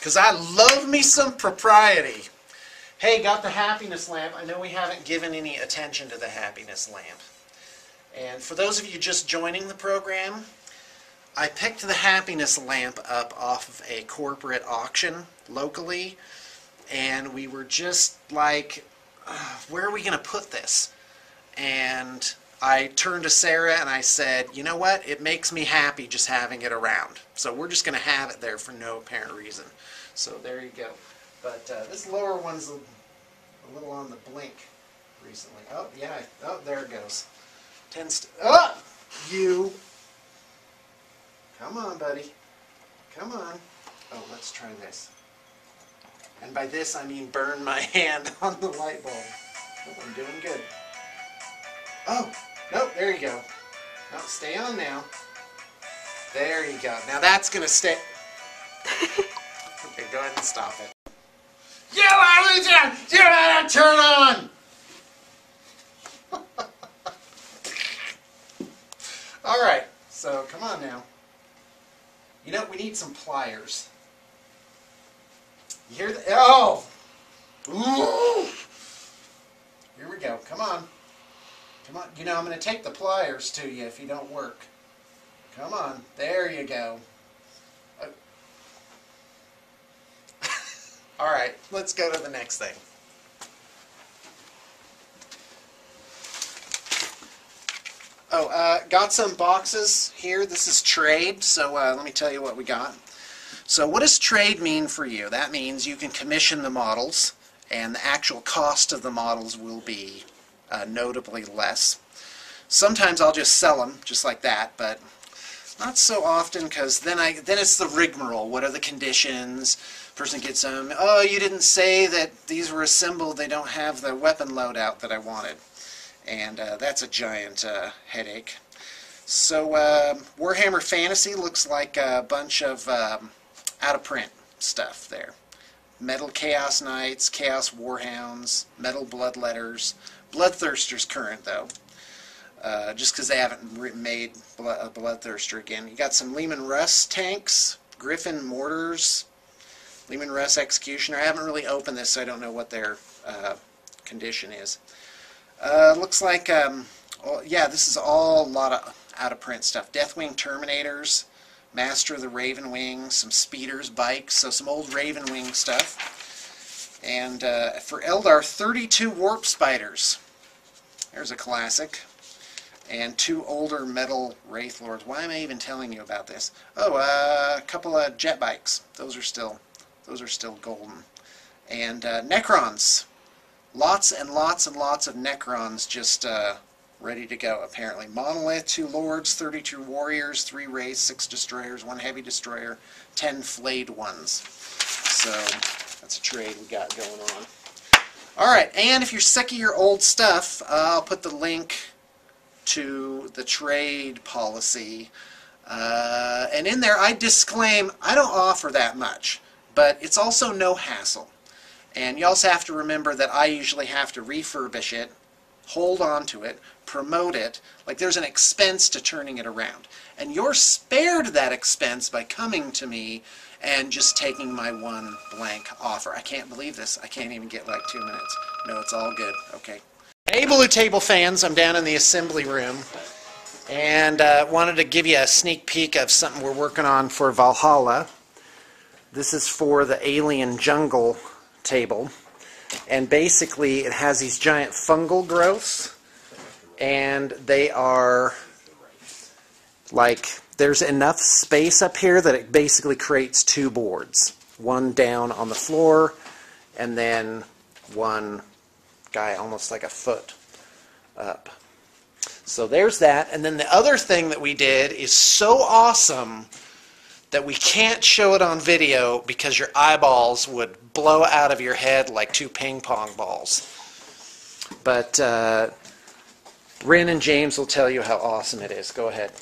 because I love me some propriety. Hey, got the happiness lamp. I know we haven't given any attention to the happiness lamp. And for those of you just joining the program, I picked the happiness lamp up off of a corporate auction locally, and we were just like, where are we going to put this? And I turned to Sarah and I said, you know what? It makes me happy just having it around. So we're just going to have it there for no apparent reason. So there you go. But this lower one's a little on the blink recently. Oh, yeah. Oh, there it goes. Oh! You. Come on, buddy. Come on. Oh, let's try this. And by this, I mean burn my hand on the light bulb. Oh, I'm doing good. Oh, nope, there you go. No, stay on now. There you go. Now that's going to stay. Okay, go ahead and stop it. You better turn on! Alright, so come on now. You know, we need some pliers. You hear that? Oh! Ooh! Here we go. Come on. Come on. You know, I'm going to take the pliers to you if you don't work. Come on. There you go. Alright, let's go to the next thing. Oh, got some boxes here. This is trade, so let me tell you what we got. So what does trade mean for you? That means you can commission the models, and the actual cost of the models will be notably less. Sometimes I'll just sell them, just like that, but not so often, because then it's the rigmarole. What are the conditions? Person gets them. Oh, you didn't say that these were assembled. They don't have the weapon loadout that I wanted. And that's a giant headache. So Warhammer Fantasy looks like a bunch of out-of-print stuff there. Metal Chaos Knights, Chaos Warhounds, Metal Bloodletters. Bloodthirster's current, though. Just because they haven't made a Bloodthirster again. You got some Leman Russ tanks, Griffin Mortars, Leman Russ Executioner. I haven't really opened this, so I don't know what their condition is. Looks like, yeah, this is all a lot of out-of-print stuff. Deathwing Terminators, Master of the Raven Wing, some Speeders bikes, so some old Raven Wing stuff. And for Eldar, 32 Warp Spiders. There's a classic. And 2 older metal Wraith Lords. Why am I even telling you about this? Oh, a couple of jet bikes. Those are still golden. And Necrons. Lots and lots and lots of Necrons just ready to go, apparently. Monolith, 2 Lords, 32 Warriors, 3 Wraiths, 6 Destroyers, 1 Heavy Destroyer, 10 Flayed Ones. So that's a trade we got going on. Alright, and if you're sick of your old stuff, I'll put the link to the trade policy. And in there I disclaim I don't offer that much, but it's also no hassle. And you also have to remember that I usually have to refurbish it, hold on to it, promote it. Like there's an expense to turning it around. And you're spared that expense by coming to me and just taking my one blank offer. I can't believe this. I can't even get like 2 minutes. No, it's all good. Okay. Hey, Blue Table fans. I'm down in the assembly room. And wanted to give you a sneak peek of something we're working on for Valhalla. This is for the Alien Jungle table, and basically it has these giant fungal growths, and they are like, there's enough space up here that it basically creates 2 boards, one down on the floor and then one guy almost like a foot up. So there's that. And then the other thing that we did is so awesome that we can't show it on video because your eyeballs would blow out of your head like 2 ping pong balls. But Rin and James will tell you how awesome it is. Go ahead.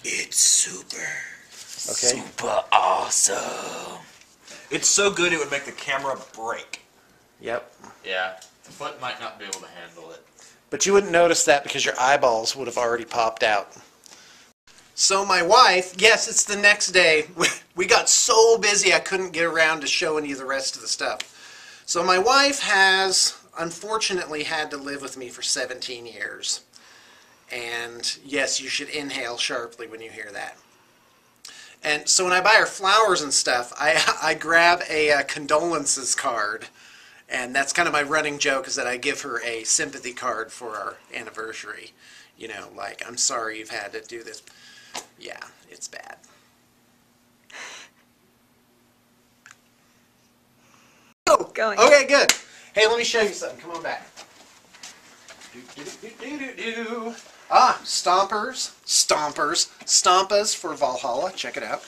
It's super awesome. It's so good it would make the camera break. Yep. Yeah, the foot might not be able to handle it. But you wouldn't notice that because your eyeballs would have already popped out. So my wife, yes, it's the next day. We got so busy I couldn't get around to showing you the rest of the stuff. So my wife has, unfortunately, had to live with me for 17 years. And yes, you should inhale sharply when you hear that. And so when I buy her flowers and stuff, I grab a condolences card. And that's kind of my running joke, is that I give her a sympathy card for our anniversary. You know, like, I'm sorry you've had to do this. Yeah, it's bad. Oh, Going. okay, good. Hey, let me show you something. Come on back. Ah, Stompers. Stampas for Valhalla. Check it out.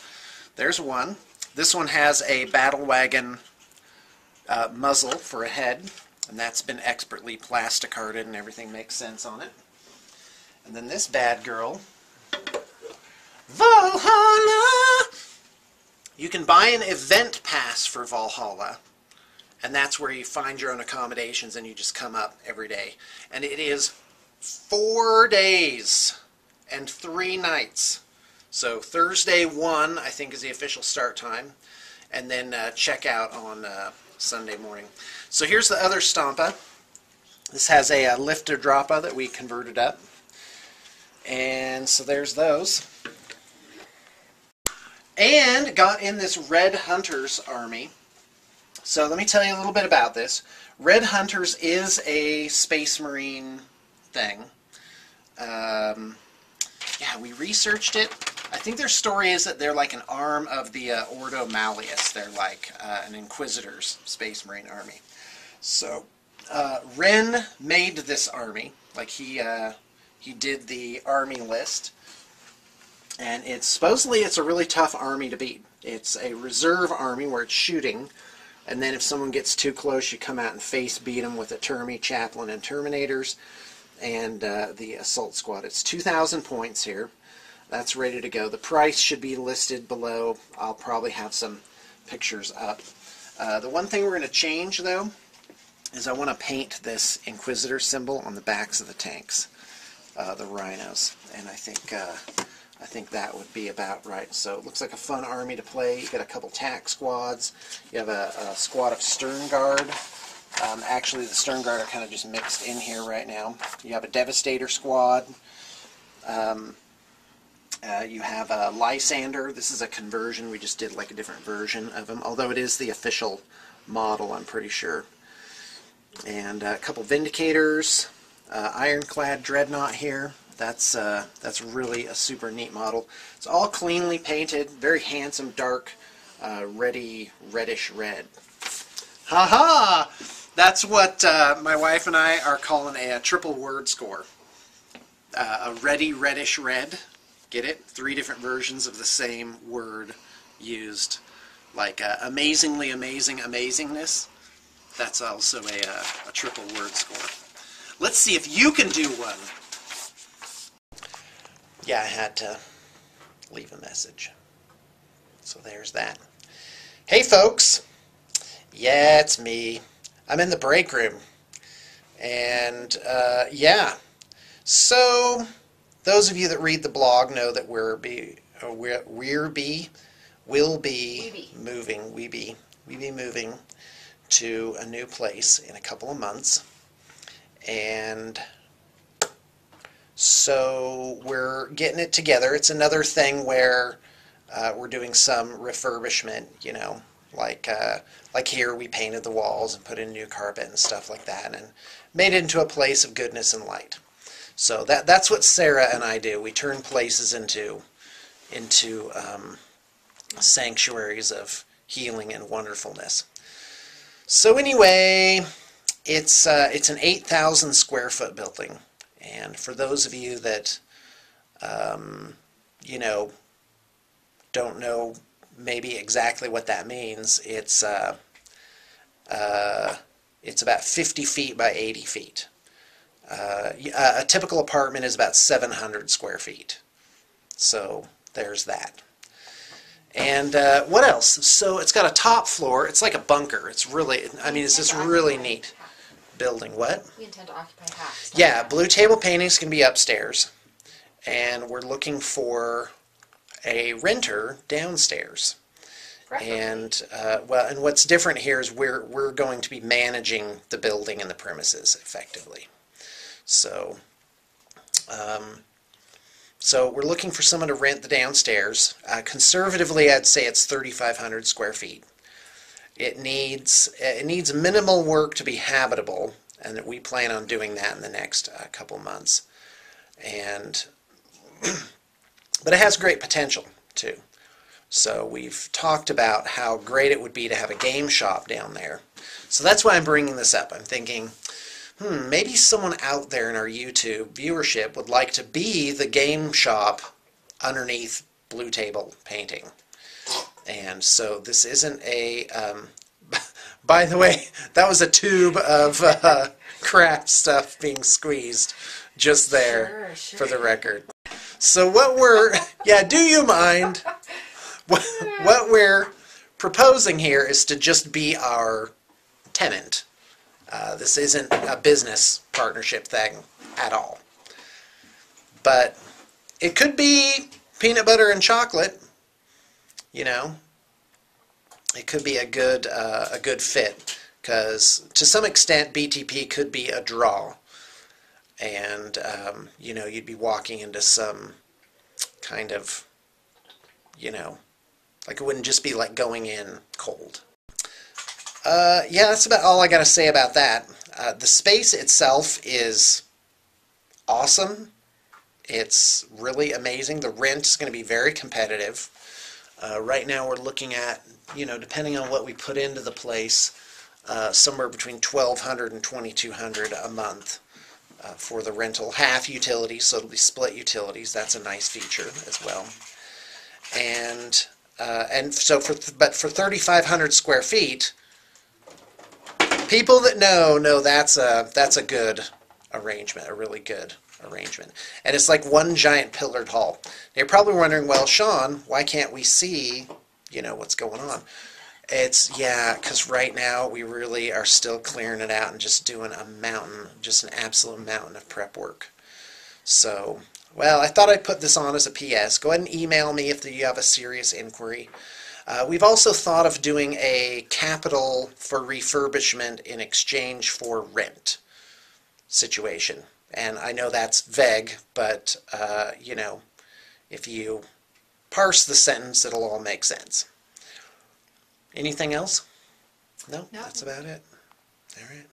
There's one. This one has a battle wagon muzzle for a head, and that's been expertly plasticarded and everything makes sense on it. And then this bad girl, Valhalla! You can buy an event pass for Valhalla, and that's where you find your own accommodations and you just come up every day. And it is 4 days and 3 nights. So Thursday 1, I think, is the official start time, and then check out on Sunday morning. So here's the other Stampa. This has a lifter droppa that we converted up. And so there's those. And got in this Red Hunters army. So let me tell you a little bit about this. Red Hunters is a Space Marine thing. Yeah, we researched it. I think their story is that they're like an arm of the Ordo Malleus. They're like an Inquisitor's Space Marine army. So Ren made this army. Like he did the army list, and supposedly it's a really tough army to beat. It's a reserve army where it's shooting, and then if someone gets too close, you come out and face beat them with a Termi, Chaplain, and Terminators, and the assault squad. It's 2,000 points here. That's ready to go. The price should be listed below. I'll probably have some pictures up. The one thing we're going to change, though, is I want to paint this Inquisitor symbol on the backs of the tanks. The rhinos, and I think that would be about right. So it looks like a fun army to play. You've got a couple tack squads. You have a squad of Stern Guard. Actually, the Stern Guard are kind of just mixed in here right now. You have a Devastator squad. You have a Lysander. This is a conversion. We just did like a different version of him, although it is the official model, I'm pretty sure. And a couple Vindicators. Ironclad Dreadnought here. That's really a super neat model. It's all cleanly painted, very handsome, dark, reddish red. Ha-ha! That's what my wife and I are calling a triple word score. A reddish red. Get it? 3 different versions of the same word used. Like amazingly amazing amazingness. That's also a triple word score. Let's see if you can do one. Yeah, I had to leave a message. So there's that. Hey folks. Yeah, it's me. I'm in the break room. And yeah. So those of you that read the blog know that we'll be moving to a new place in a couple of months. And so we're getting it together. It's another thing where we're doing some refurbishment, you know, like here we painted the walls and put in new carpet and stuff like that, and made it into a place of goodness and light. So that's what Sarah and I do. We turn places into sanctuaries of healing and wonderfulness. So anyway, it's an 8,000 square foot building, and for those of you that you know, don't know maybe exactly what that means, it's about 50 feet by 80 feet. A typical apartment is about 700 square feet. So there's that. And what else? So it's got a top floor. It's like a bunker. It's really, I mean, it's this really neat building. What? We intend to occupy half. Yeah, blue table paintings can be upstairs. And we're looking for a renter downstairs. Preferably. And and what's different here is we're going to be managing the building and the premises effectively. So, so we're looking for someone to rent the downstairs. Conservatively, I'd say it's 3,500 square feet. It needs minimal work to be habitable, and that we plan on doing that in the next couple months. And but it has great potential too. So we've talked about how great it would be to have a game shop down there. So that's why I'm bringing this up. I'm thinking, maybe someone out there in our YouTube viewership would like to be the game shop underneath Blue Table Painting. And so this isn't a, by the way, that was a tube of craft stuff being squeezed just there Sure. for the record. So what do you mind? What we're proposing here is to just be our tenant. This isn't a business partnership thing at all. But it could be peanut butter and chocolate, you know. It could be a good fit, because to some extent BTP could be a draw. And, you know, you'd be walking into some kind of, you know, like it wouldn't just be like going in cold. Yeah, that's about all I got to say about that. The space itself is awesome. It's really amazing. The rent is going to be very competitive. Right now we're looking at, you know, depending on what we put into the place, somewhere between $1,200 and $2,200 a month for the rental. Half utilities, so it'll be split utilities. That's a nice feature as well. And so for 3,500 square feet, people that know that's a good arrangement, a really good arrangement. And it's like one giant pillared hall. You're probably wondering, well, Sean, why can't we see, you know, what's going on? Yeah, because right now we really are still clearing it out and just doing a mountain, just an absolute mountain of prep work. So, well, I thought I'd put this on as a PS. Go ahead and email me if you have a serious inquiry. We've also thought of doing a capital for refurbishment in exchange for rent situation. And I know that's vague, but, you know, if you parse the sentence, it'll all make sense. Anything else? No? No. That's about it. All right.